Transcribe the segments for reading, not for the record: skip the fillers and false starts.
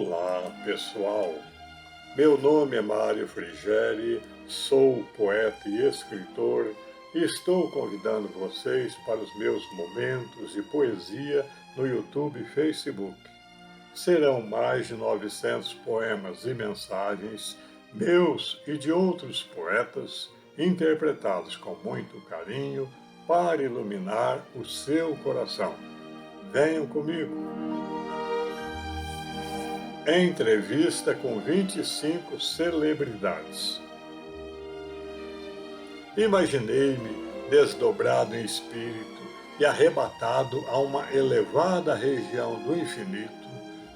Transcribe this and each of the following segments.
Olá, pessoal. Meu nome é Mário Frigeri, sou poeta e escritor e estou convidando vocês para os meus momentos de poesia no YouTube e Facebook. Serão mais de 900 poemas e mensagens meus e de outros poetas, interpretados com muito carinho para iluminar o seu coração. Venham comigo! Entrevista com 25 celebridades. Imaginei-me desdobrado em espírito e arrebatado a uma elevada região do infinito,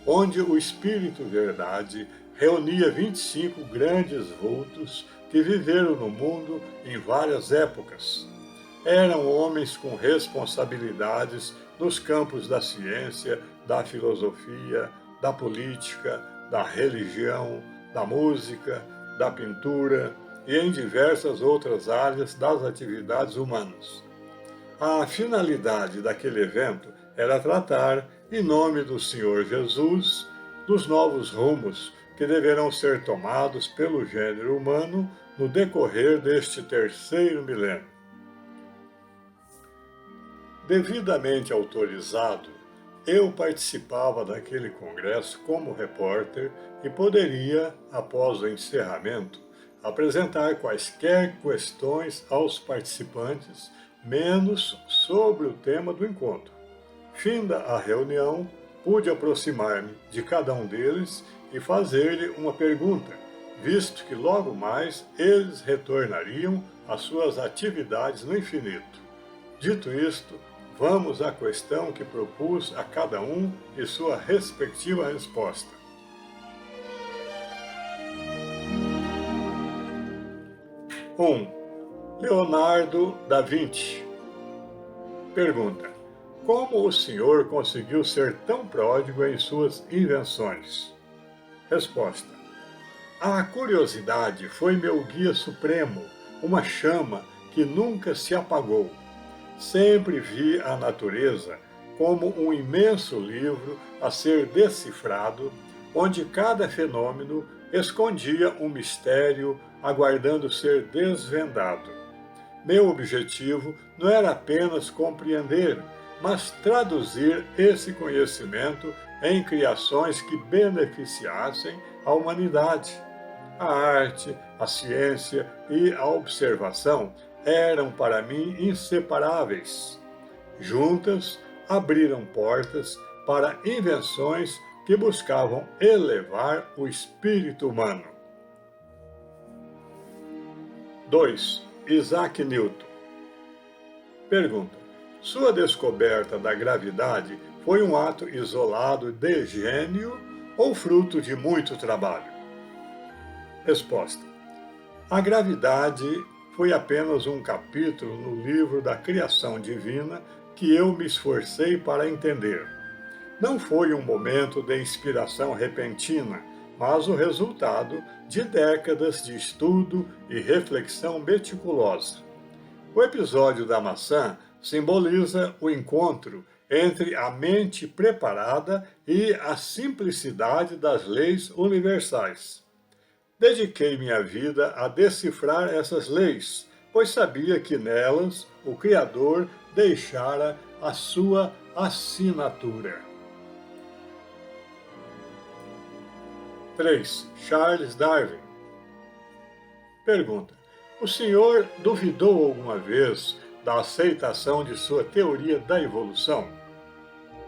onde o Espírito Verdade reunia 25 grandes vultos que viveram no mundo em várias épocas. Eram homens com responsabilidades nos campos da ciência, da filosofia, da política, da religião, da música, da pintura e em diversas outras áreas das atividades humanas. A finalidade daquele evento era tratar, em nome do Senhor Jesus, dos novos rumos que deverão ser tomados pelo gênero humano no decorrer deste terceiro milênio. Devidamente autorizado, eu participava daquele congresso como repórter e poderia, após o encerramento, apresentar quaisquer questões aos participantes, menos sobre o tema do encontro. Finda a reunião, pude aproximar-me de cada um deles e fazer-lhe uma pergunta, visto que logo mais eles retornariam às suas atividades no infinito. Dito isto, vamos à questão que propus a cada um e sua respectiva resposta. 1. Leonardo da Vinci. Pergunta: como o senhor conseguiu ser tão pródigo em suas invenções? Resposta: a curiosidade foi meu guia supremo, uma chama que nunca se apagou. Sempre vi a natureza como um imenso livro a ser decifrado, onde cada fenômeno escondia um mistério aguardando ser desvendado. Meu objetivo não era apenas compreender, mas traduzir esse conhecimento em criações que beneficiassem a humanidade. A arte, a ciência e a observação eram para mim inseparáveis. Juntas, abriram portas para invenções que buscavam elevar o espírito humano. 2. Isaac Newton. Pergunta: sua descoberta da gravidade foi um ato isolado de gênio ou fruto de muito trabalho? Resposta: a gravidade foi apenas um capítulo no livro da criação divina que eu me esforcei para entender. Não foi um momento de inspiração repentina, mas o resultado de décadas de estudo e reflexão meticulosa. O episódio da maçã simboliza o encontro entre a mente preparada e a simplicidade das leis universais. Dediquei minha vida a decifrar essas leis, pois sabia que nelas o Criador deixara a sua assinatura. 3. Charles Darwin. Pergunta: o senhor duvidou alguma vez da aceitação de sua teoria da evolução?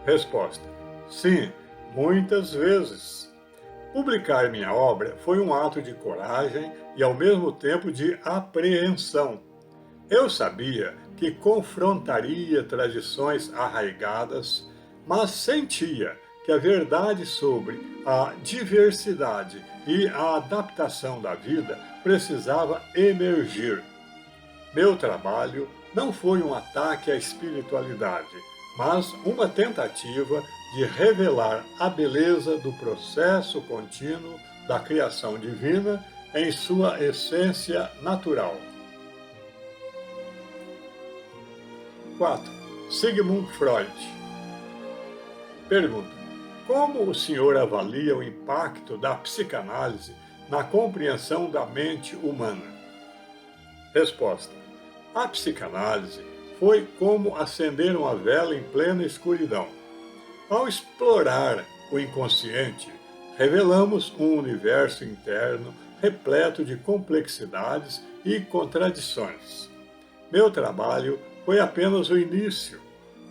Resposta: sim, muitas vezes. Publicar minha obra foi um ato de coragem e, ao mesmo tempo, de apreensão. Eu sabia que confrontaria tradições arraigadas, mas sentia que a verdade sobre a diversidade e a adaptação da vida precisava emergir. Meu trabalho não foi um ataque à espiritualidade, mas uma tentativa de revelar a beleza do processo contínuo da criação divina em sua essência natural. 4. Sigmund Freud. Pergunta: Como o senhor avalia o impacto da psicanálise na compreensão da mente humana? Resposta: a psicanálise foi como acender uma vela em plena escuridão. Ao explorar o inconsciente, revelamos um universo interno repleto de complexidades e contradições. Meu trabalho foi apenas o início.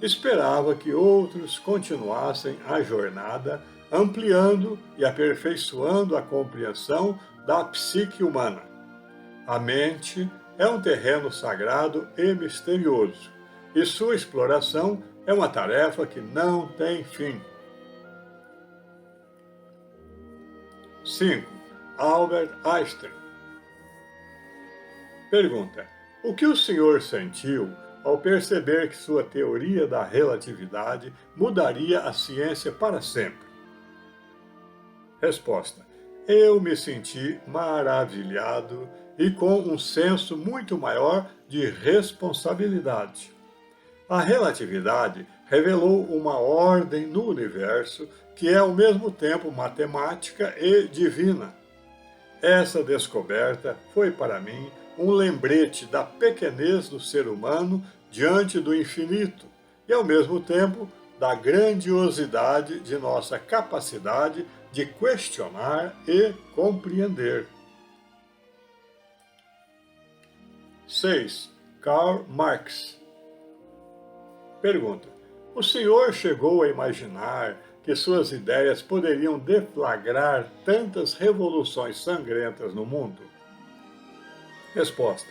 Esperava que outros continuassem a jornada, ampliando e aperfeiçoando a compreensão da psique humana. A mente é um terreno sagrado e misterioso, e sua exploração é uma tarefa que não tem fim. 5. Albert Einstein. Pergunta: o que o senhor sentiu ao perceber que sua teoria da relatividade mudaria a ciência para sempre? Resposta: eu me senti maravilhado e com um senso muito maior de responsabilidade. A relatividade revelou uma ordem no universo que é ao mesmo tempo matemática e divina. Essa descoberta foi para mim um lembrete da pequenez do ser humano diante do infinito e, ao mesmo tempo, da grandiosidade de nossa capacidade de questionar e compreender. 6. Karl Marx. Pergunta: o senhor chegou a imaginar que suas ideias poderiam deflagrar tantas revoluções sangrentas no mundo? Resposta: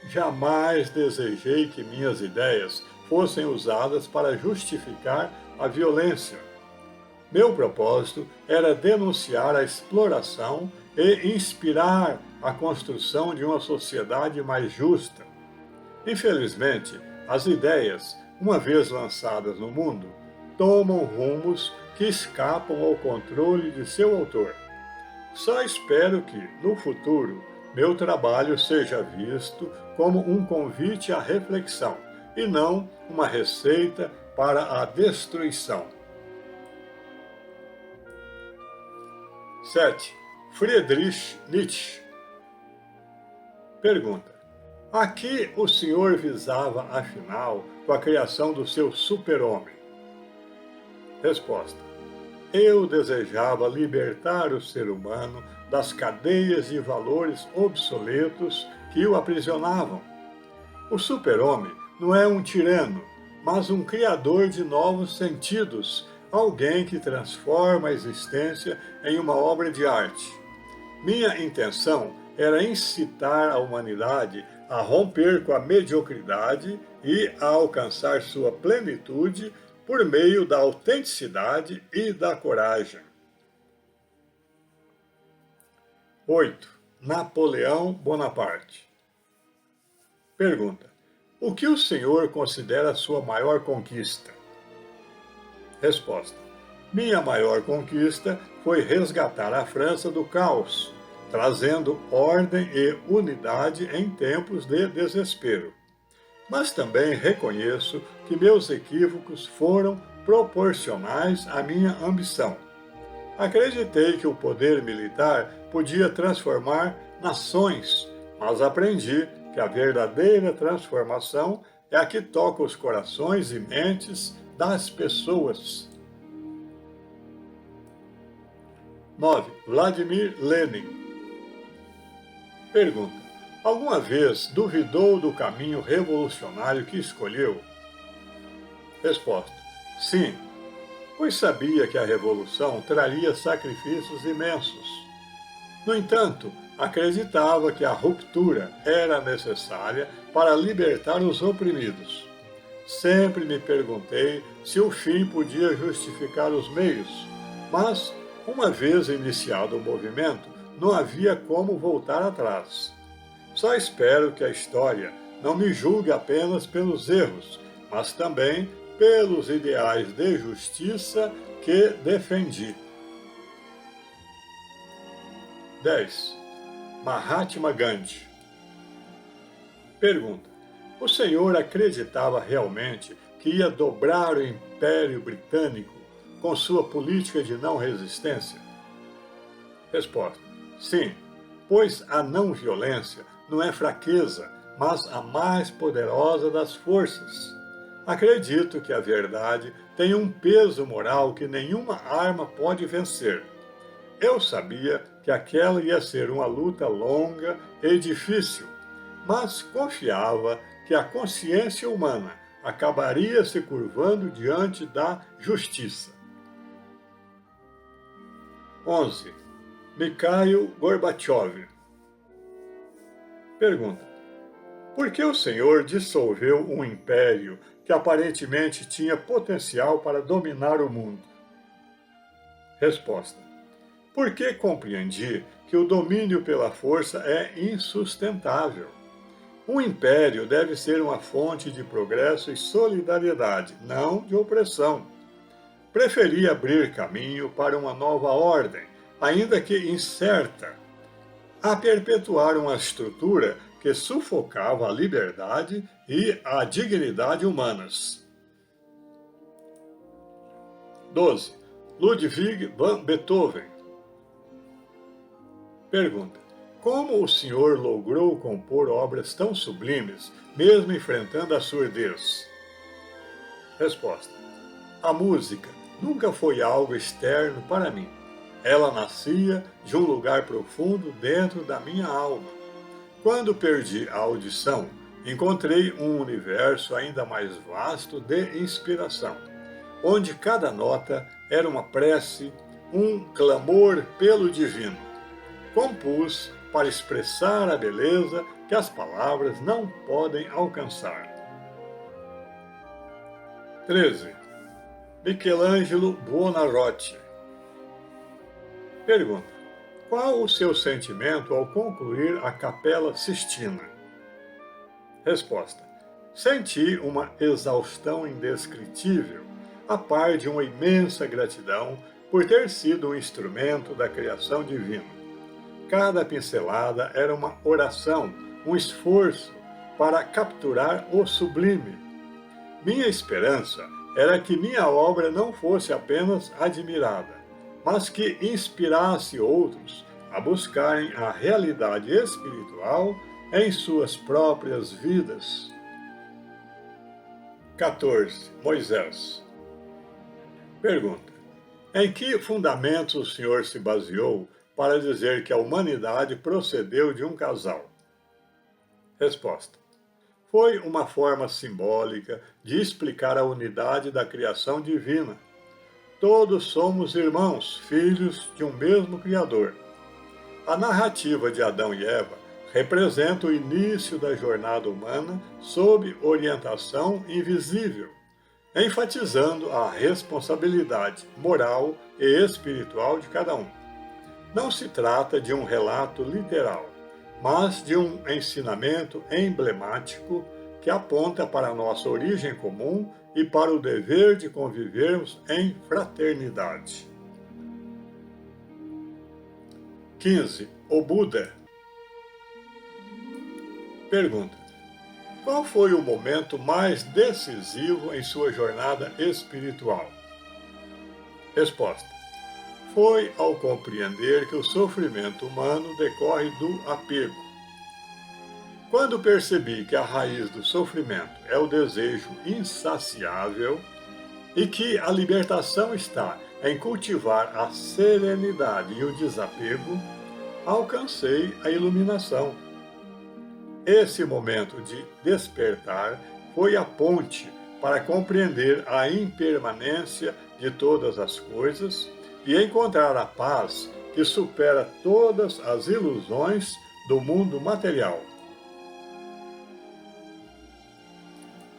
jamais desejei que minhas ideias fossem usadas para justificar a violência. Meu propósito era denunciar a exploração e inspirar a construção de uma sociedade mais justa. Infelizmente, as ideias, uma vez lançadas no mundo, tomam rumos que escapam ao controle de seu autor. Só espero que, no futuro, meu trabalho seja visto como um convite à reflexão e não uma receita para a destruição. 7. Friedrich Nietzsche. Pergunta: a que o senhor visava, afinal, com a criação do seu super-homem? Resposta: eu desejava libertar o ser humano das cadeias de valores obsoletos que o aprisionavam. O super-homem não é um tirano, mas um criador de novos sentidos, alguém que transforma a existência em uma obra de arte. Minha intenção era incitar a humanidade a romper com a mediocridade e a alcançar sua plenitude por meio da autenticidade e da coragem. 8. Napoleão Bonaparte. Pergunta: o que o senhor considera sua maior conquista? Resposta: minha maior conquista foi resgatar a França do caos, trazendo ordem e unidade em tempos de desespero. Mas também reconheço que meus equívocos foram proporcionais à minha ambição. Acreditei que o poder militar podia transformar nações, mas aprendi que a verdadeira transformação é a que toca os corações e mentes das pessoas. 9. Vladimir Lenin. Pergunta: alguma vez duvidou do caminho revolucionário que escolheu? Resposta: sim, pois sabia que a revolução traria sacrifícios imensos. No entanto, acreditava que a ruptura era necessária para libertar os oprimidos. Sempre me perguntei se o fim podia justificar os meios, mas, uma vez iniciado o movimento, não havia como voltar atrás. Só espero que a história não me julgue apenas pelos erros, mas também pelos ideais de justiça que defendi. 10. Mahatma Gandhi. Pergunta: o senhor acreditava realmente que ia dobrar o Império Britânico, com sua política de não resistência? Resposta: sim, pois a não violência não é fraqueza, mas a mais poderosa das forças. Acredito que a verdade tem um peso moral que nenhuma arma pode vencer. Eu sabia que aquela ia ser uma luta longa e difícil, mas confiava que a consciência humana acabaria se curvando diante da justiça. 11. Mikhail Gorbachev pergunta: por que o senhor dissolveu um império que aparentemente tinha potencial para dominar o mundo? Resposta: porque compreendi que o domínio pela força é insustentável. Um império deve ser uma fonte de progresso e solidariedade, não de opressão. Preferi abrir caminho para uma nova ordem, ainda que incerta, a perpetuar uma estrutura que sufocava a liberdade e a dignidade humanas. 12. Ludwig van Beethoven pergunta: como o senhor logrou compor obras tão sublimes, mesmo enfrentando a surdez? Resposta: a música nunca foi algo externo para mim. Ela nascia de um lugar profundo dentro da minha alma. Quando perdi a audição, encontrei um universo ainda mais vasto de inspiração, onde cada nota era uma prece, um clamor pelo divino. Compus para expressar a beleza que as palavras não podem alcançar. 13. Michelangelo Buonarroti pergunta: qual o seu sentimento ao concluir a Capela Sistina? Resposta: senti uma exaustão indescritível, a par de uma imensa gratidão por ter sido um instrumento da criação divina. Cada pincelada era uma oração, um esforço para capturar o sublime. Minha esperança era que minha obra não fosse apenas admirada, mas que inspirasse outros a buscarem a realidade espiritual em suas próprias vidas. 14. Moisés pergunta: em que fundamentos o senhor se baseou para dizer que a humanidade procedeu de um casal? Resposta: foi uma forma simbólica de explicar a unidade da criação divina. Todos somos irmãos, filhos de um mesmo Criador. A narrativa de Adão e Eva representa o início da jornada humana sob orientação invisível, enfatizando a responsabilidade moral e espiritual de cada um. Não se trata de um relato literal, mas de um ensinamento emblemático que aponta para a nossa origem comum e para o dever de convivermos em fraternidade. 15. O Buda pergunta: qual foi o momento mais decisivo em sua jornada espiritual? Resposta: foi ao compreender que o sofrimento humano decorre do apego. Quando percebi que a raiz do sofrimento é o desejo insaciável e que a libertação está em cultivar a serenidade e o desapego, alcancei a iluminação. Esse momento de despertar foi a ponte para compreender a impermanência de todas as coisas e encontrar a paz que supera todas as ilusões do mundo material.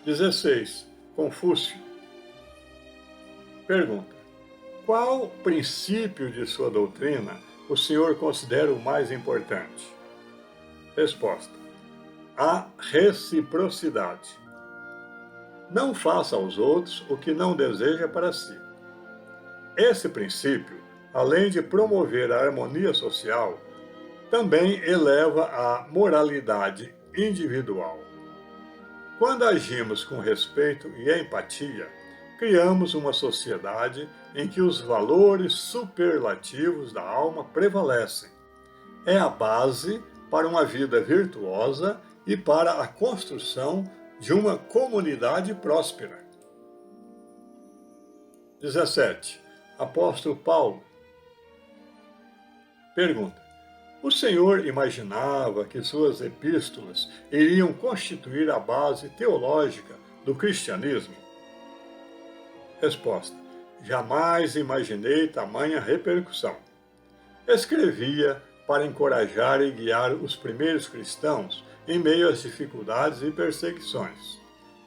16. Confúcio pergunta: qual princípio de sua doutrina o senhor considera o mais importante? Resposta: a reciprocidade. Não faça aos outros o que não deseja para si. Esse princípio, além de promover a harmonia social, também eleva a moralidade individual. Quando agimos com respeito e empatia, criamos uma sociedade em que os valores superlativos da alma prevalecem. É a base para uma vida virtuosa e para a construção de uma comunidade próspera. 17. Apóstolo Paulo pergunta: o Senhor imaginava que suas epístolas iriam constituir a base teológica do cristianismo? Resposta: jamais imaginei tamanha repercussão. Escrevia para encorajar e guiar os primeiros cristãos em meio às dificuldades e perseguições.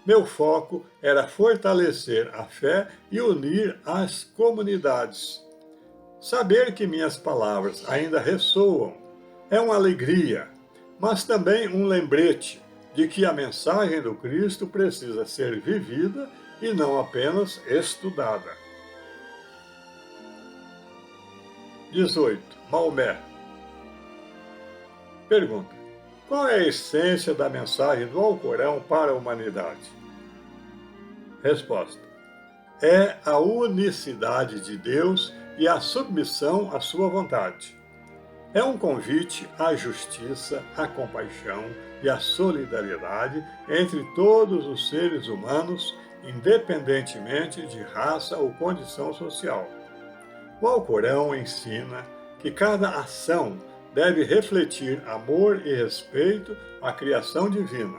Meu foco era fortalecer a fé e unir as comunidades. Saber que minhas palavras ainda ressoam é uma alegria, mas também um lembrete de que a mensagem do Cristo precisa ser vivida e não apenas estudada. 18. Maomé pergunta: qual é a essência da mensagem do Alcorão para a humanidade? Resposta: é a unicidade de Deus e a submissão à sua vontade. É um convite à justiça, à compaixão e à solidariedade entre todos os seres humanos, independentemente de raça ou condição social. O Alcorão ensina que cada ação deve refletir amor e respeito à criação divina,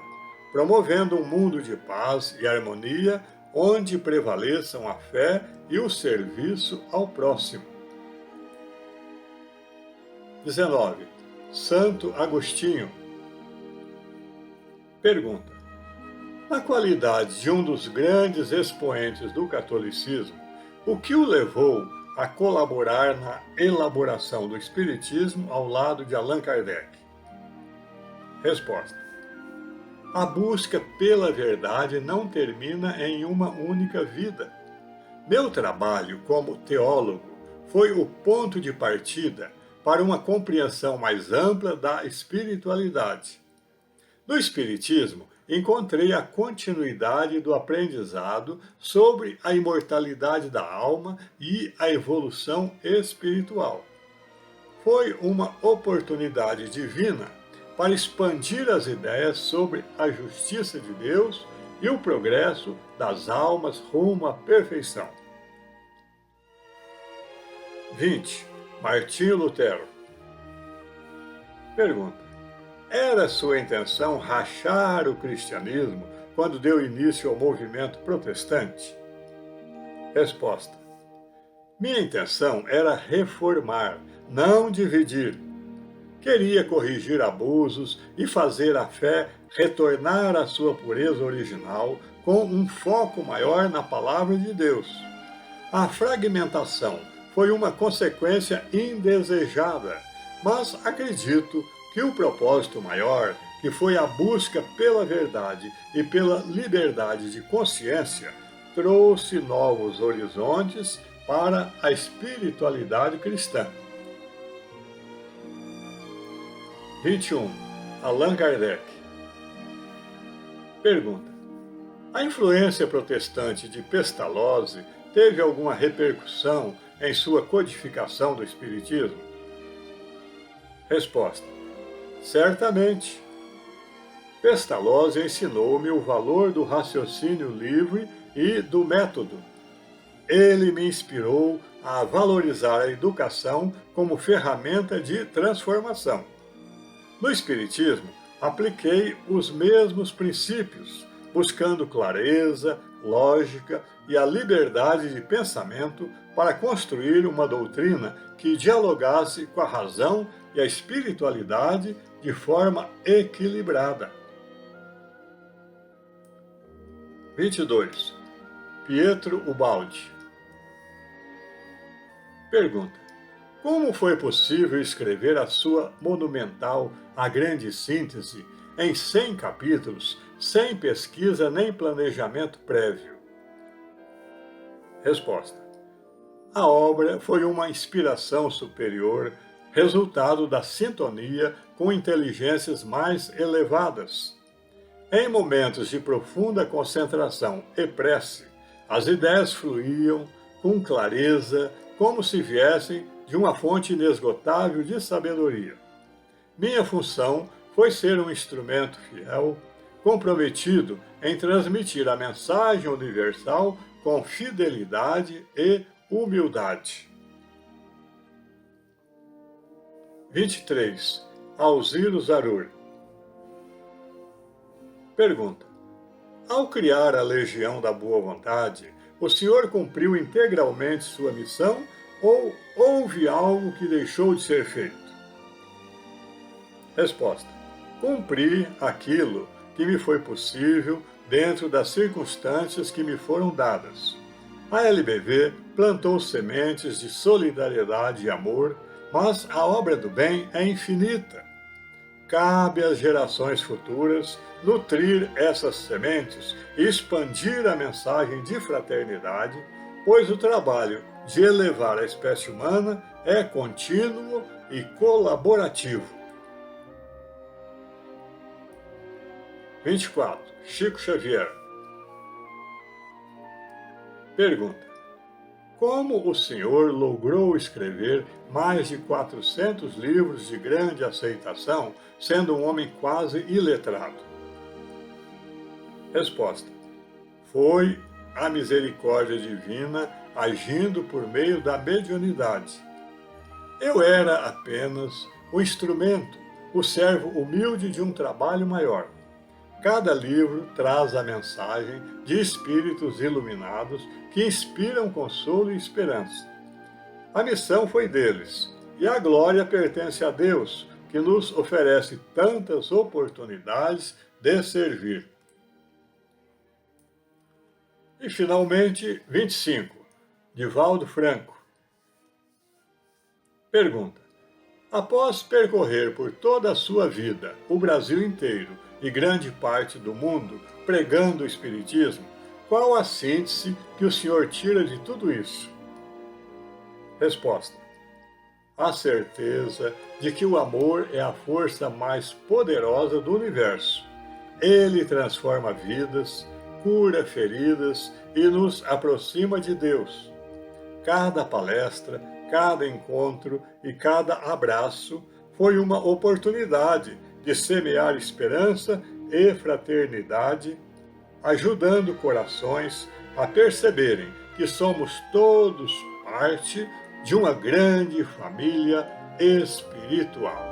promovendo um mundo de paz e harmonia onde prevaleçam a fé e o serviço ao próximo. 19. Santo Agostinho pergunta: na qualidade de um dos grandes expoentes do catolicismo, o que o levou a colaborar na elaboração do Espiritismo ao lado de Allan Kardec? Resposta: a busca pela verdade não termina em uma única vida. Meu trabalho como teólogo foi o ponto de partida para uma compreensão mais ampla da espiritualidade. No Espiritismo, encontrei a continuidade do aprendizado sobre a imortalidade da alma e a evolução espiritual. Foi uma oportunidade divina para expandir as ideias sobre a justiça de Deus e o progresso das almas rumo à perfeição. 20. Martinho Lutero pergunta: era sua intenção rachar o cristianismo quando deu início ao movimento protestante? Resposta: minha intenção era reformar, não dividir. Queria corrigir abusos e fazer a fé retornar à sua pureza original com um foco maior na palavra de Deus. A fragmentação foi uma consequência indesejada, mas acredito que o propósito maior, que foi a busca pela verdade e pela liberdade de consciência, trouxe novos horizontes para a espiritualidade cristã. 21. Allan Kardec pergunta: a influência protestante de Pestalozzi teve alguma repercussão em sua codificação do Espiritismo? Resposta: certamente. Pestalozzi ensinou-me o valor do raciocínio livre e do método. Ele me inspirou a valorizar a educação como ferramenta de transformação. No Espiritismo, apliquei os mesmos princípios, buscando clareza, lógica e a liberdade de pensamento para construir uma doutrina que dialogasse com a razão e a espiritualidade de forma equilibrada. 22. Pietro Ubaldi pergunta: como foi possível escrever a sua monumental A Grande Síntese em 100 capítulos, sem pesquisa nem planejamento prévio? Resposta: a obra foi uma inspiração superior, resultado da sintonia com inteligências mais elevadas. Em momentos de profunda concentração e prece, As ideias fluíam com clareza, como se viessem de uma fonte inesgotável de sabedoria. Minha função foi ser um instrumento fiel, comprometido em transmitir a mensagem universal com fidelidade e humildade. 23. Alziro Zarur. Pergunta: ao criar a Legião da Boa Vontade, o senhor cumpriu integralmente sua missão ou houve algo que deixou de ser feito? Resposta: cumpri aquilo que me foi possível dentro das circunstâncias que me foram dadas. A LBV plantou sementes de solidariedade e amor, mas a obra do bem é infinita. Cabe às gerações futuras nutrir essas sementes e expandir a mensagem de fraternidade, pois o trabalho de elevar a espécie humana é contínuo e colaborativo. 24. Chico Xavier. Pergunta: como o senhor logrou escrever mais de 400 livros de grande aceitação, sendo um homem quase iletrado? Resposta: foi a misericórdia divina agindo por meio da mediunidade. Eu era apenas o instrumento, o servo humilde de um trabalho maior. Cada livro traz a mensagem de espíritos iluminados que inspiram consolo e esperança. A missão foi deles, e a glória pertence a Deus, que nos oferece tantas oportunidades de servir. E, finalmente, 25. Divaldo Franco. Pergunta: após percorrer por toda a sua vida o Brasil inteiro e grande parte do mundo pregando o Espiritismo, qual a síntese que o senhor tira de tudo isso? Resposta: a certeza de que o amor é a força mais poderosa do universo. Ele transforma vidas, cura feridas e nos aproxima de Deus. Cada palestra, cada encontro e cada abraço foi uma oportunidade de semear esperança e fraternidade, ajudando corações a perceberem que somos todos parte de uma grande família espiritual.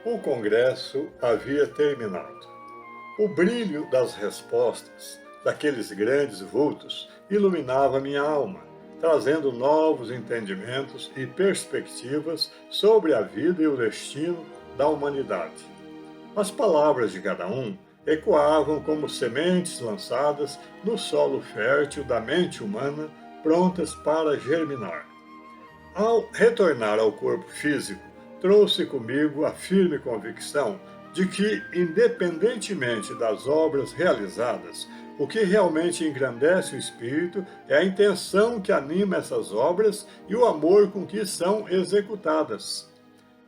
O congresso havia terminado. O brilho das respostas daqueles grandes vultos iluminava minha alma, trazendo novos entendimentos e perspectivas sobre a vida e o destino da humanidade. As palavras de cada um ecoavam como sementes lançadas no solo fértil da mente humana, prontas para germinar. Ao retornar ao corpo físico, trouxe comigo a firme convicção de que, independentemente das obras realizadas, o que realmente engrandece o espírito é a intenção que anima essas obras e o amor com que são executadas.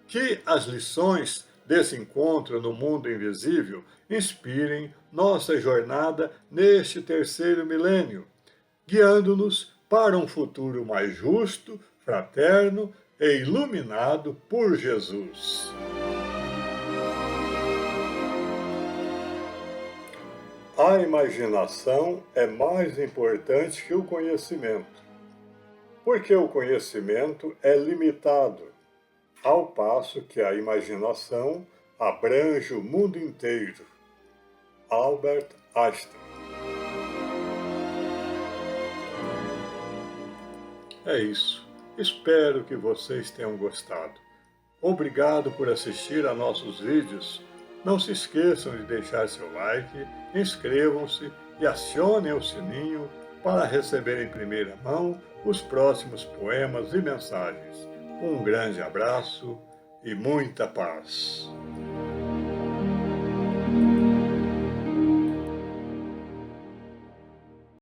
Que as lições desse encontro no mundo invisível inspirem nossa jornada neste terceiro milênio, guiando-nos para um futuro mais justo, fraterno e iluminado por Jesus. A imaginação é mais importante que o conhecimento, porque o conhecimento é limitado, ao passo que a imaginação abrange o mundo inteiro. Albert Einstein. É isso. Espero que vocês tenham gostado. Obrigado por assistir a nossos vídeos. Não se esqueçam de deixar seu like, inscrevam-se e acionem o sininho para receber em primeira mão os próximos poemas e mensagens. Um grande abraço e muita paz.